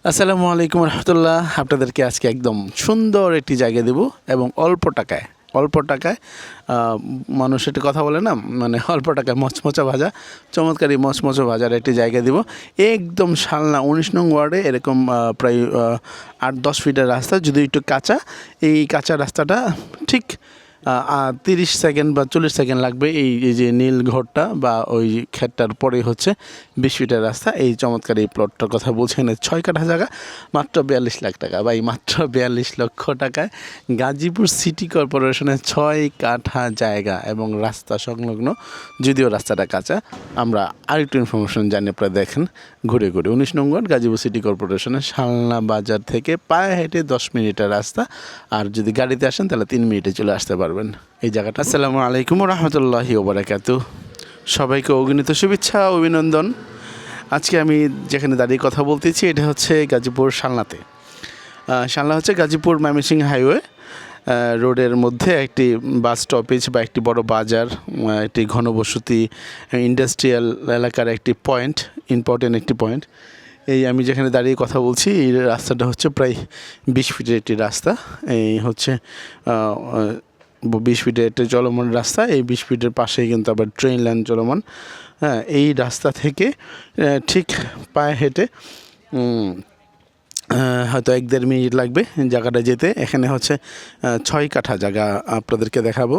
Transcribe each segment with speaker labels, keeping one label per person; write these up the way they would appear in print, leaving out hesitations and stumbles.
Speaker 1: আসসালামু আলাইকুম রহমতুল্লাহ। আপনাদেরকে আজকে একদম সুন্দর একটি জায়গা দেব এবং অল্প টাকায় মানুষ একটা কথা বলে না, মানে অল্প টাকায় মচমচা ভাজা, চমৎকারী মচমচা ভাজার একটি জায়গা দেব একদম শালনা 19 নং ওয়ার্ডে। এরকম প্রায় 8-10 ফিটের রাস্তা, যদি একটু কাঁচা, এই কাঁচা রাস্তাটা ঠিক 30 সেকেন্ড বা 40 সেকেন্ড লাগবে। এই যে নীল ঘরটা বা ওই ক্ষেতটার পরে হচ্ছে 20 ফিটের রাস্তা। এই চমৎকার এই প্লটটার কথা বলছেন, 6 কাঠা জায়গা, মাত্র 42 লাখ টাকা। ভাই, মাত্র 42 লক্ষ টাকায় গাজীপুর সিটি কর্পোরেশনের 6 কাঠা জায়গা এবং রাস্তা সংলগ্ন। যদিও রাস্তাটা কাঁচা, আমরা আরেকটু ইনফরমেশন জানি। আপনারা দেখেন ঘুরে 19 নং ওয়ার্ড, গাজীপুর সিটি কর্পোরেশনের শালনা বাজার থেকে পায়ে হেঁটে 10 মিনিটের রাস্তা। আর যদি গাড়িতে আসেন তাহলে 3 মিনিটে চলে আসতে পারবেন এই জায়গাটা। আসসালামু আলাইকুম রহমতুল্লাহি ওয়া বারাকাতুহু। সবাইকে অগণিত শুভেচ্ছা, অভিনন্দন। আজকে আমি যেখানে দাঁড়িয়ে কথা বলতেছি এটা হচ্ছে গাজীপুর শালনাতে। শালনা হচ্ছে গাজীপুর ময়মনসিংহ হাইওয়ে রোডের মধ্যে একটি বাস স্টপেজ বা একটি বড় বাজার, একটি ঘনবসতি ইন্ডাস্ট্রিয়াল এলাকার একটি পয়েন্ট, ইম্পর্টেন্ট একটি পয়েন্ট। এই আমি যেখানে দাঁড়িয়ে কথা বলছি এই রাস্তাটা হচ্ছে প্রায় 20 ফিটের একটি রাস্তা। এই হচ্ছে 20 ফিটের একটা চলমান রাস্তা। এই 20 ফিটের পাশেই কিন্তু আবার ট্রেন লাইন চলমান। হ্যাঁ, এই রাস্তা থেকে ঠিক পায়ে হেঁটে হয়তো 1-1.5 মিনিট লাগবে জায়গাটা যেতে। এখানে হচ্ছে 6 কাঠা জায়গা আপনাদেরকে দেখাবো।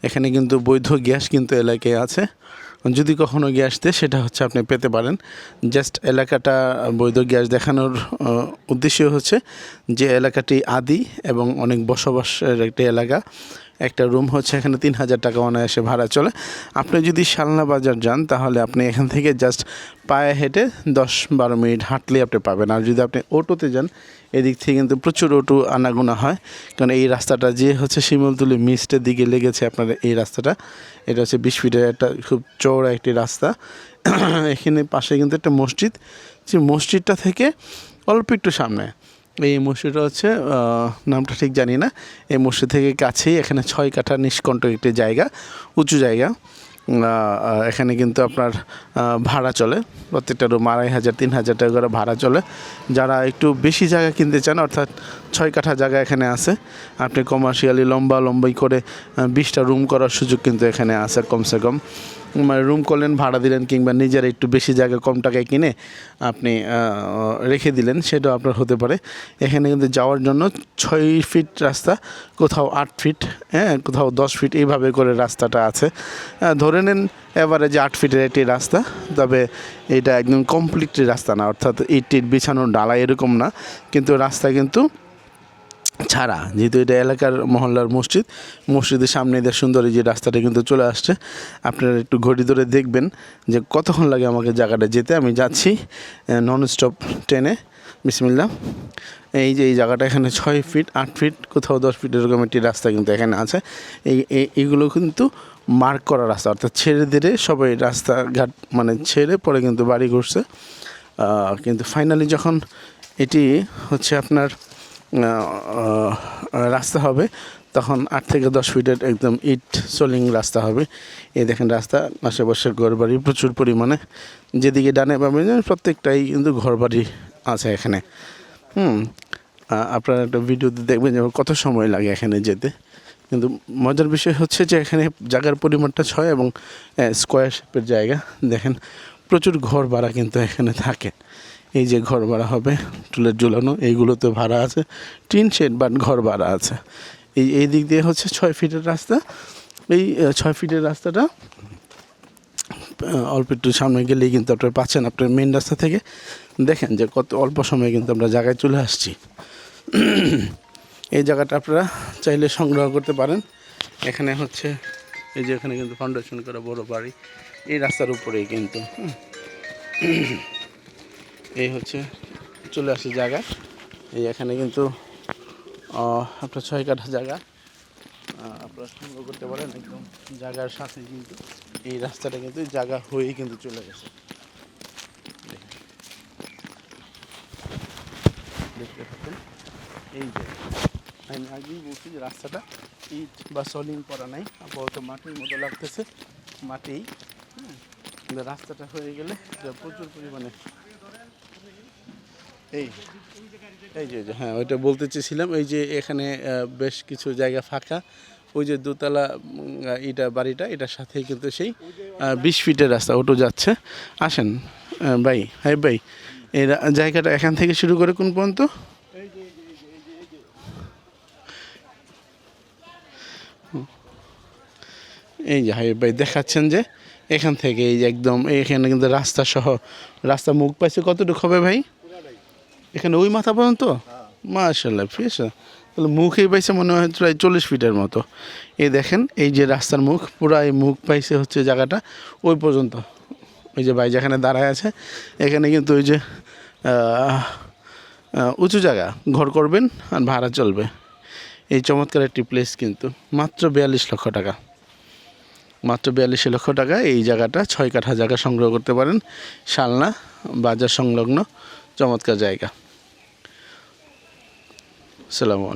Speaker 1: এখানে কিন্তু বৈধ গ্যাস কিন্তু এলাকায় আছে। যদি কখনো গ্যাস দেয় সেটা হচ্ছে আপনি পেতে পারেন। জাস্ট এলাকাটা বৈধ গ্যাস দেখানোর উদ্দেশ্য হচ্ছে যে এলাকাটি আদি এবং অনেক বসবাসের একটি এলাকা। একটা রুম হচ্ছে এখানে 3,000 টাকা অনায়াসে ভাড়া চলে। আপনি যদি শালনা বাজার যান তাহলে আপনি এখান থেকে জাস্ট পায়ে হেঁটে 10-12 মিনিট হাঁটলে আপনি পাবেন। আর যদি আপনি অটোতে যান, এদিক থেকে কিন্তু প্রচুর অটো আনাগোনা হয়, কারণ এই রাস্তাটা যে হচ্ছে শিমুলতলি মিস্টের দিকে লেগেছে আপনার এই রাস্তাটা। এটা হচ্ছে 20 ফিটের একটা খুব চওড়া একটি রাস্তা। এখানে পাশে কিন্তু একটা মসজিদ, যে মসজিদটা থেকে অল্প একটু সামনে এই মসজিদটা হচ্ছে, নামটা ঠিক জানি না। এই মসজিদ থেকে কাছেই এখানে 6 কাঠা নিষ্কণ্টক একটি জায়গা, উঁচু জায়গা। এখানে কিন্তু আপনার ভাড়া চলে, প্রত্যেকটা রুম 2,500-3,000 টাকা করে ভাড়া চলে। যারা একটু বেশি জায়গা কিনতে চান, অর্থাৎ 6 কাঠা জায়গা এখানে আছে, আপনি কমার্শিয়ালি লম্বাই করে 20টা রুম করার সুযোগ কিন্তু এখানে আছে। কমসে কম মানে রুম করলেন, ভাড়া দিলেন, কিংবা নিজের একটু বেশি জায়গা কম টাকায় কিনে আপনি রেখে দিলেন, সেটাও আপনার হতে পারে। এখানে কিন্তু যাওয়ার জন্য 6 ফিট রাস্তা, কোথাও 8 ফিট, হ্যাঁ, কোথাও 10 ফিট, এইভাবে করে রাস্তাটা আছে। ধরে নেন এভারেজে 8 ফিটের একটি রাস্তা। তবে এটা একদম কমপ্লিটলি রাস্তা না, অর্থাৎ ইট বিছানো ডালা এরকম না, কিন্তু রাস্তা কিন্তু ছাড়া। যেহেতু এটা এলাকার মহল্লার মসজিদের সামনে দিয়ে সুন্দর এই যে রাস্তাটা কিন্তু চলে আসছে। আপনারা একটু ঘড়ি ধরে দেখবেন যে কতক্ষণ লাগে আমাকে জায়গাটা যেতে। আমি যাচ্ছি নন স্টপ ট্রেনে। বিসমিল্লাহ। এই যে এই জায়গাটা এখানে 6 ফিট, 8 ফিট, কোথাও 10 ফিট এরকম একটি রাস্তা কিন্তু এখানে আছে। এইগুলো কিন্তু মার্ক করা রাস্তা, অর্থাৎ ছেড়ে দিলে সবাই রাস্তাঘাট মানে ছেড়ে পরে কিন্তু বাড়ি করছে। কিন্তু ফাইনালি যখন এটি হচ্ছে আপনার রাস্তা হবে, তখন 8 থেকে 10 ফিটের একদম ইট সোলিং রাস্তা হবে। এই দেখেন রাস্তা, আশেপাশে ঘরবাড়ি প্রচুর পরিমাণে। যেদিকে ডানে পাবেন প্রত্যেকটাই কিন্তু ঘরবাড়ি আছে এখানে। আপনারা একটা ভিডিওতে দেখবেন যে কত সময় লাগে এখানে যেতে। কিন্তু মজার বিষয় হচ্ছে যে এখানে জায়গার পরিমাণটা 6 এবং স্কোয়ার শেপের জায়গা। দেখেন প্রচুর ঘর ভাড়া কিন্তু এখানে থাকে। এই যে ঘর ভাড়া হবে, টুলের ঝুলানো, এইগুলোতে ভাড়া আছে, টিন শেড, বাট ঘর ভাড়া আছে। এই দিক দিয়ে হচ্ছে 6 ফিটের রাস্তা। এই 6 ফিটের রাস্তাটা অল্প একটু সামনে গেলেই কিন্তু আপনার পাচ্ছেন আপনার মেন রাস্তা থেকে। দেখেন যে কত অল্প সময়ে কিন্তু আমরা জায়গায় চলে আসছি। এই জায়গাটা আপনারা চাইলে সংগ্রহ করতে পারেন। এখানে হচ্ছে এই যে এখানে কিন্তু ফাউন্ডেশন করা বড় বাড়ি, এই রাস্তার উপরেই কিন্তু এই হচ্ছে চলে আসি জায়গা। এই এখানে কিন্তু আপনার 6 কাঠা জায়গা আপনারা সংগ্রহ করতে পারেন। একদম জায়গার সাথে কিন্তু এই রাস্তাটা কিন্তু জায়গা হয়েই কিন্তু চলে গেছে। দেখতে পাচ্ছেন এই যে আমি আগেই বলছি যে রাস্তাটা ইট বা সলিং করা নাই, আপাতত মাটির মতো লাগতেছে, মাটি। কিন্তু রাস্তাটা হয়ে গেলে প্রচুর পরিমাণে এই এই যে হ্যাঁ ওইটা বলতে চেয়েছিলাম, এই যে এখানে বেশ কিছু জায়গা ফাঁকা, ওই যে দোতলা ইটা বাড়িটা, এটার সাথেই কিন্তু সেই 20 ফিটের রাস্তা অটো যাচ্ছে। আসেন ভাই, হ্যাঁ ভাই, এই জায়গাটা এখান থেকে শুরু করে কোন পর্যন্ত? এই যে হাই ভাই দেখাচ্ছেন যে এখান থেকে এই যে একদম এখানে কিন্তু রাস্তা সহ, রাস্তা মুখ পাইছে কতটুকু হবে ভাই এখানে ওই মাথা পর্যন্ত? মাশাআল্লাহ ফ্রেশ, তাহলে মুখেই পাইছে মনে হয় প্রায় 40 ফিটের মতো। এই দেখেন এই যে রাস্তার মুখ, পুরা এই মুখ পাইছে হচ্ছে জায়গাটা ওই পর্যন্ত। ওই যে ভাই যেখানে দাঁড়ায় আছে এখানে কিন্তু ওই যে উঁচু জায়গা, ঘর করবেন আর ভাড়া চলবে, এই চমৎকার একটি প্লেস। কিন্তু মাত্র 42 লক্ষ টাকা, মাত্র 42 লক্ষ টাকা এই জায়গাটা 6 কাঠা জায়গা সংগ্রহ করতে পারেন। শালনা বাজার সংলগ্ন চমৎকার জায়গা। আসসালামু আলাইকুম।